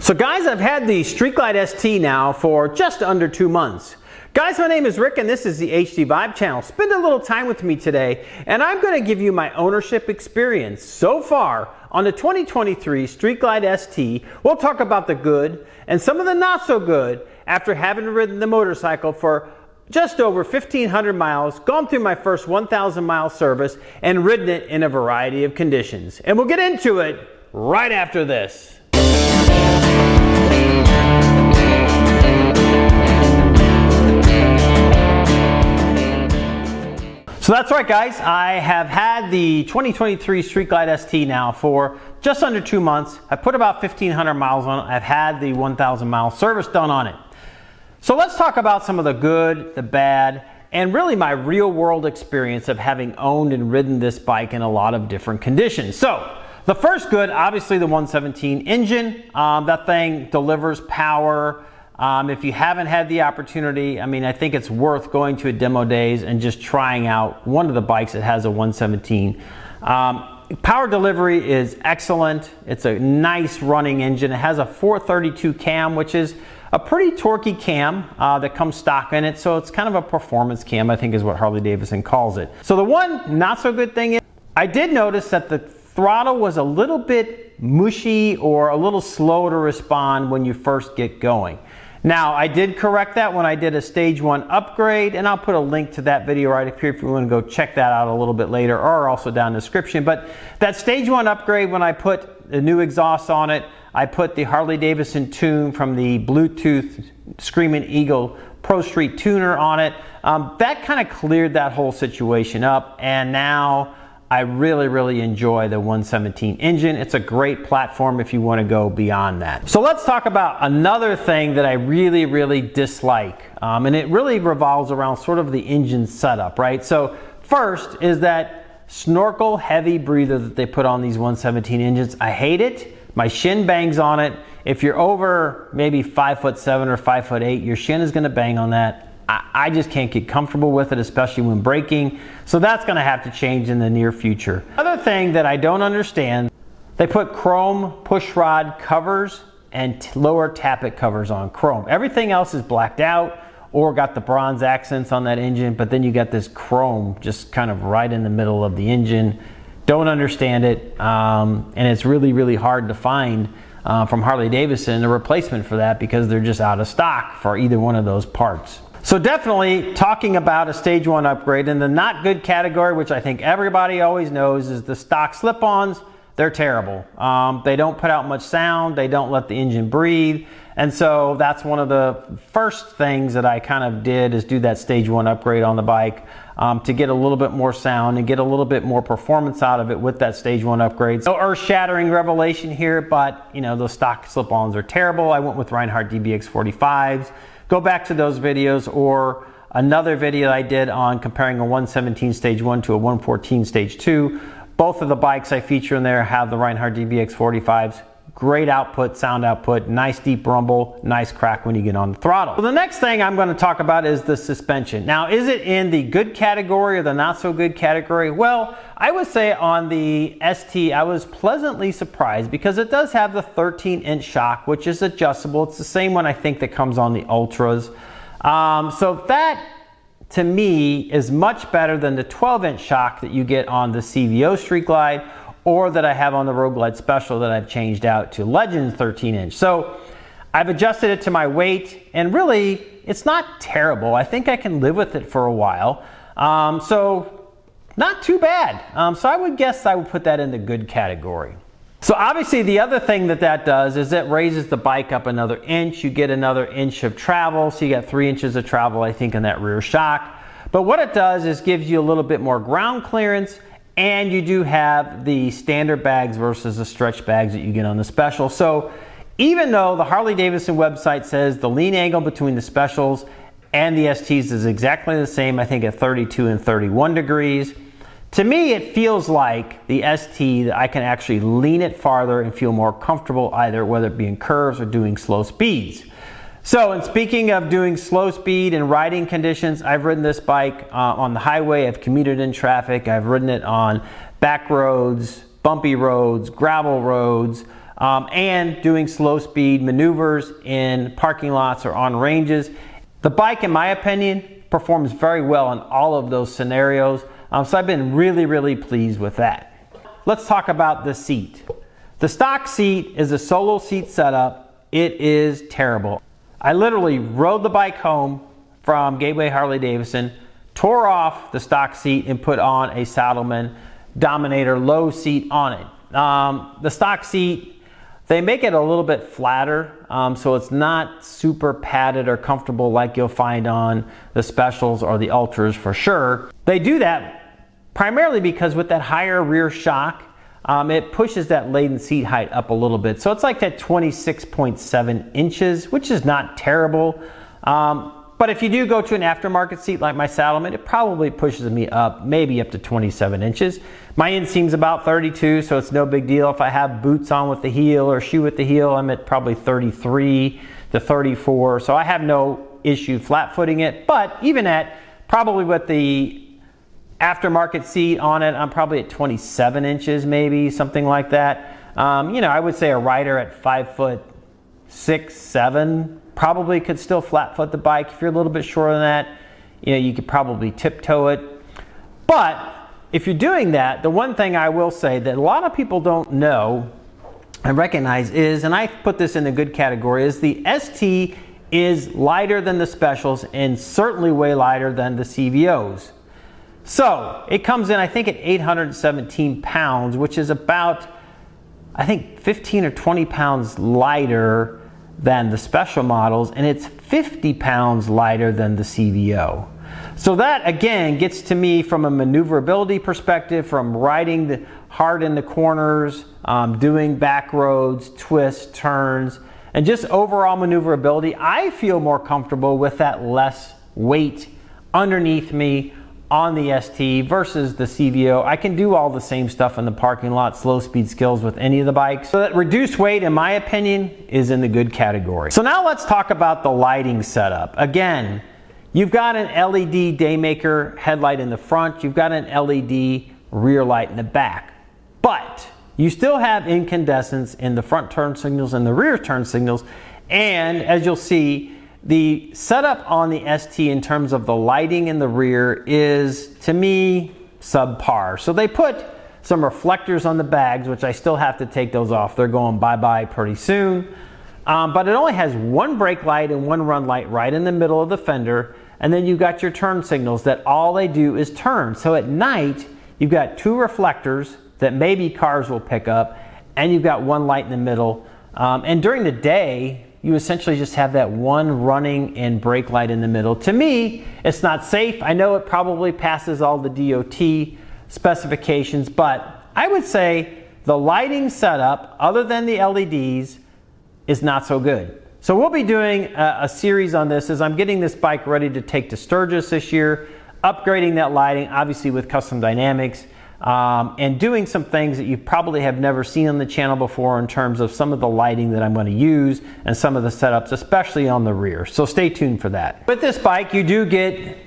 So guys, I've had the Street Glide ST now for just under 2 months. Guys, my name is Rick and this is the HDVIBE channel. Spend a little time with me today and I'm going to give you my ownership experience so far on the 2023 Street Glide ST. We'll talk about the good and some of the not so good after having ridden the motorcycle for just over 1,500 miles, gone through my first 1,000 mile service and ridden it in a variety of conditions. And we'll get into it right after this. So that's right guys, I have had the 2023 Street Glide ST now for just under 2 months. I put about 1,500 miles on it. I've had the 1,000 mile service done on it. So let's talk about some of the good, the bad, and really my real world experience of having owned and ridden this bike in a lot of different conditions. So the first good, obviously the 117 engine. That thing delivers power. If you haven't had the opportunity, I think it's worth going to a demo days and just trying out one of the bikes that has a 117. Power delivery is excellent. It's a nice running engine. It has a 432 cam, which is a pretty torquey cam that comes stock in it. So it's kind of a performance cam, I think is what Harley Davidson calls it. So the one not so good thing is I did notice that the throttle was a little bit mushy or a little slow to respond when you first get going. Now, I did correct that when I did a stage 1 upgrade, and I'll put a link to that video right up here if you want to go check that out a little bit later, or also down in the description. But that stage 1 upgrade, when I put the new exhaust on it, I put the Harley Davidson tune from the Bluetooth Screaming Eagle Pro Street tuner on it. That kind of cleared that whole situation up, and now I really enjoy the 117 engine. It's a great platform if you want to go beyond that. So let's talk about another thing that I really dislike. And it really revolves around sort of the engine setup, right? So first is that snorkel heavy breather that they put on these 117 engines. I hate it. My shin bangs on it. If you're over maybe 5'7" or 5'8", your shin is going to bang on that. I just can't get comfortable with it, especially when braking. So that's going to have to change in the near future. Another thing that I don't understand, they put chrome push rod covers and lower tappet covers on chrome. Everything else is blacked out or got the bronze accents on that engine, but then you got this chrome just kind of right in the middle of the engine. Don't understand it, and it's really hard to find from Harley Davidson a replacement for that because they're just out of stock for either one of those parts. So definitely talking about a stage 1 upgrade in the not good category, which I think everybody always knows, is the stock slip-ons. They're terrible. They don't put out much sound. They don't let the engine breathe. And so that's one of the first things that I kind of did, is do that stage 1 upgrade on the bike to get a little bit more sound and get a little bit more performance out of it with that stage 1 upgrade. So earth-shattering revelation here, but you know, those stock slip-ons are terrible. I went with Reinhardt DBX 45s. Go back to those videos, or another video I did on comparing a 117 stage 1 to a 114 stage 2. Both of the bikes I feature in there have the Reinhardt DBX 45s. Great output, sound output, nice deep rumble, nice crack when you get on the throttle. So the next thing I'm going to talk about is the suspension. Now, is it in the good category or the not so good category? Well, I would say on the ST, I was pleasantly surprised because it does have the 13-inch shock, which is adjustable. It's the same one I think that comes on the Ultras. So that, to me, is much better than the 12-inch shock that you get on the CVO Street Glide, or that I have on the Road Glide Special that I've changed out to Legends 13-inch. So I've adjusted it to my weight, and really, it's not terrible. I think I can live with it for a while. So not too bad. So I would guess I would put that in the good category. So obviously the other thing that does is it raises the bike up another inch. You get another inch of travel, so you got 3 inches of travel, I think, in that rear shock. But what it does is gives you a little bit more ground clearance, and you do have the standard bags versus the stretch bags that you get on the Special. So even though the Harley Davidson website says the lean angle between the Specials and the STs is exactly the same, I think at 32 and 31 degrees, to me it feels like the ST that I can actually lean it farther and feel more comfortable, either whether it be in curves or doing slow speeds. So, and speaking of doing slow speed and riding conditions, I've ridden this bike on the highway. I've commuted in traffic. I've ridden it on back roads, bumpy roads, gravel roads, and doing slow speed maneuvers in parking lots or on ranges. The bike, in my opinion, performs very well in all of those scenarios. So I've been really pleased with that. Let's talk about the seat. The stock seat is a solo seat setup. It is terrible. I literally rode the bike home from Gateway Harley Davidson, tore off the stock seat and put on a Saddlemen Dominator low seat on it. The stock seat, they make it a little bit flatter, so it's not super padded or comfortable like you'll find on the Specials or the Ultras for sure. They do that primarily because with that higher rear shock, it pushes that laden seat height up a little bit. So it's like that 26.7 inches, which is not terrible. But if you do go to an aftermarket seat like my Saddlemen, it probably pushes me up, maybe up to 27 inches. My inseam's about 32, so it's no big deal. If I have boots on with the heel or shoe with the heel, I'm at probably 33 to 34. So I have no issue flat footing it. But even at probably with the aftermarket seat on it, I'm probably at 27 inches, maybe something like that. You know, I would say a rider at 5'6", 7" probably could still flat foot the bike. If you're a little bit shorter than that, you know, you could probably tiptoe it. But if you're doing that, the one thing I will say that a lot of people don't know and recognize is, and I put this in the good category, is the ST is lighter than the Specials and certainly way lighter than the CVOs. So it comes in, I think, at 817 pounds, which is about, I think, 15 or 20 pounds lighter than the Special models, and it's 50 pounds lighter than the CVO. So that, again, gets to me from a maneuverability perspective, from riding hard in the corners, doing back roads, twists, turns, and just overall maneuverability. I feel more comfortable with that less weight underneath me on the ST versus the CVO. I can do all the same stuff in the parking lot, slow speed skills with any of the bikes. So that reduced weight, in my opinion, is in the good category. So now let's talk about the lighting setup. Again, you've got an LED daymaker headlight in the front, you've got an LED rear light in the back, but you still have incandescence in the front turn signals and the rear turn signals. And as you'll see, the setup on the ST in terms of the lighting in the rear is, to me, subpar. So they put some reflectors on the bags, which I still have to take those off. They're going bye-bye pretty soon. But it only has one brake light and one run light right in the middle of the fender. And then you've got your turn signals that all they do is turn. So at night, you've got two reflectors that maybe cars will pick up, and you've got one light in the middle. And during the day, you essentially just have that one running and brake light in the middle. To me, it's not safe. I know it probably passes all the DOT specifications, but I would say the lighting setup, other than the LEDs, is not so good. So we'll be doing a series on this as I'm getting this bike ready to take to Sturgis this year, upgrading that lighting, obviously with custom dynamics, and doing some things that you probably have never seen on the channel before in terms of some of the lighting that I'm going to use and some of the setups, especially on the rear. So stay tuned for that. With this bike, you do get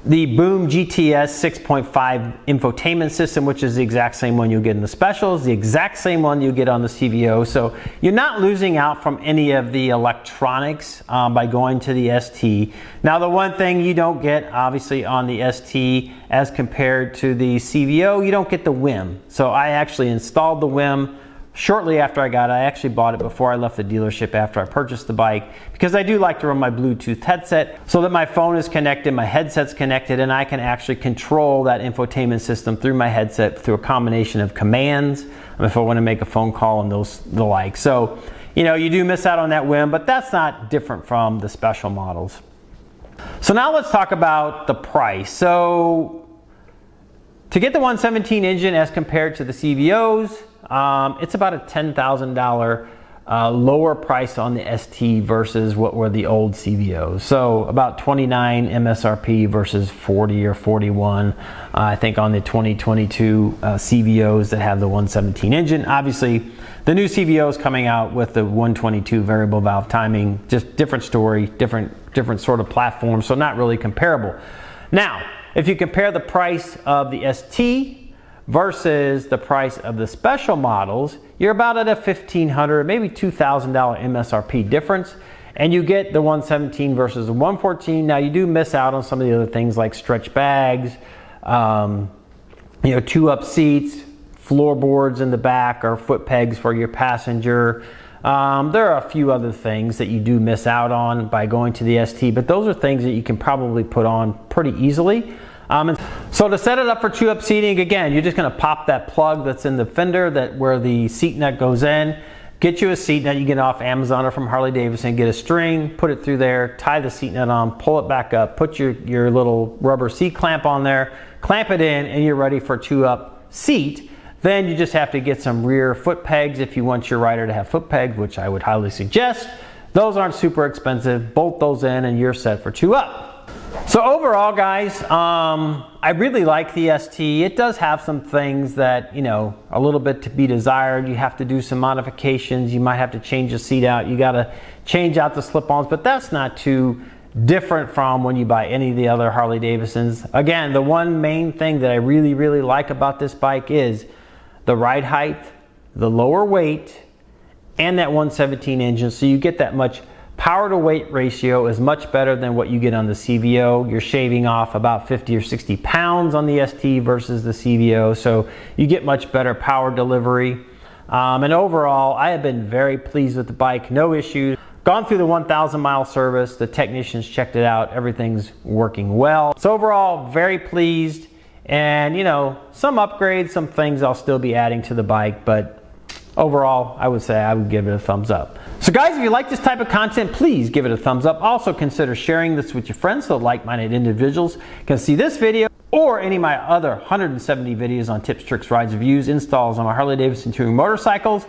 the Boom GTS 6.5 infotainment system, which is the exact same one you'll get in the Specials, the exact same one you get on the CVO. So you're not losing out from any of the electronics by going to the ST. Now, the one thing you don't get, obviously, on the ST as compared to the CVO, you don't get the WIM. So I actually installed the WIM shortly after I got it. I actually bought it before I left the dealership after I purchased the bike, because I do like to run my Bluetooth headset so that my phone is connected, my headset's connected, and I can actually control that infotainment system through my headset through a combination of commands if I want to make a phone call and the like. So, you know, you do miss out on that WIM, but that's not different from the Special models. So now let's talk about the price. So to get the 117 engine as compared to the CVOs, it's about a $10,000 lower price on the ST versus what were the old CVOs. So about 29 MSRP versus 40 or 41, I think, on the 2022 CVOs that have the 117 engine. Obviously, the new CVOs coming out with the 122 variable valve timing, just different story, different sort of platform, so not really comparable. Now, if you compare the price of the ST versus the price of the special models, you're about at a $1,500, maybe $2,000 MSRP difference. And you get the 117 versus the 114. Now you do miss out on some of the other things like stretch bags, two-up seats, floorboards in the back, or foot pegs for your passenger. There are a few other things that you do miss out on by going to the ST, but those are things that you can probably put on pretty easily. And so to set it up for two-up seating, again, you're just going to pop that plug that's in the fender where the seat nut goes in. Get you a seat nut you get off Amazon or from Harley Davidson. Get a string, put it through there, tie the seat nut on, pull it back up, put your little rubber seat clamp on there, clamp it in, and you're ready for a two-up seat. Then you just have to get some rear foot pegs if you want your rider to have foot pegs, which I would highly suggest. Those aren't super expensive. Bolt those in and you're set for two-up. So overall, guys, I really like the ST. It does have some things that, a little bit to be desired. You have to do some modifications. You might have to change the seat out. You got to change out the slip-ons, but that's not too different from when you buy any of the other Harley Davidsons. Again, the one main thing that I really, really like about this bike is the ride height, the lower weight, and that 117 engine. So you get that much power to weight ratio is much better than what you get on the CVO. You're shaving off about 50 or 60 pounds on the ST versus the CVO, so you get much better power delivery. And overall, I have been very pleased with the bike, no issues. Gone through the 1,000 mile service, the technicians checked it out, everything's working well. So overall, very pleased. And some upgrades, some things I'll still be adding to the bike, but overall, I would say I would give it a thumbs up. So guys, if you like this type of content, please give it a thumbs up. Also consider sharing this with your friends so like-minded individuals can see this video or any of my other 170 videos on tips, tricks, rides, reviews, installs on my Harley Davidson touring motorcycles.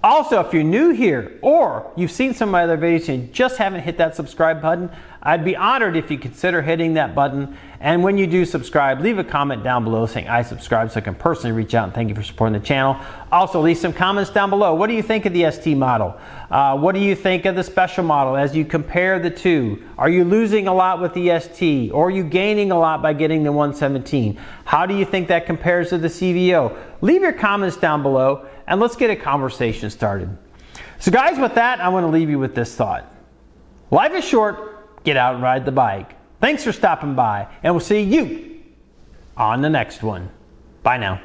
Also, if you're new here or you've seen some of my other videos and you just haven't hit that subscribe button, I'd be honored if you consider hitting that button. And when you do subscribe, leave a comment down below saying I subscribe so I can personally reach out and thank you for supporting the channel. Also, leave some comments down below. What do you think of the ST model? What do you think of the special model as you compare the two? Are you losing a lot with the ST, or are you gaining a lot by getting the 117? How do you think that compares to the CVO? Leave your comments down below and let's get a conversation started. So guys, with that, I want to leave you with this thought. Life is short, get out and ride the bike. Thanks for stopping by, and we'll see you on the next one. Bye now.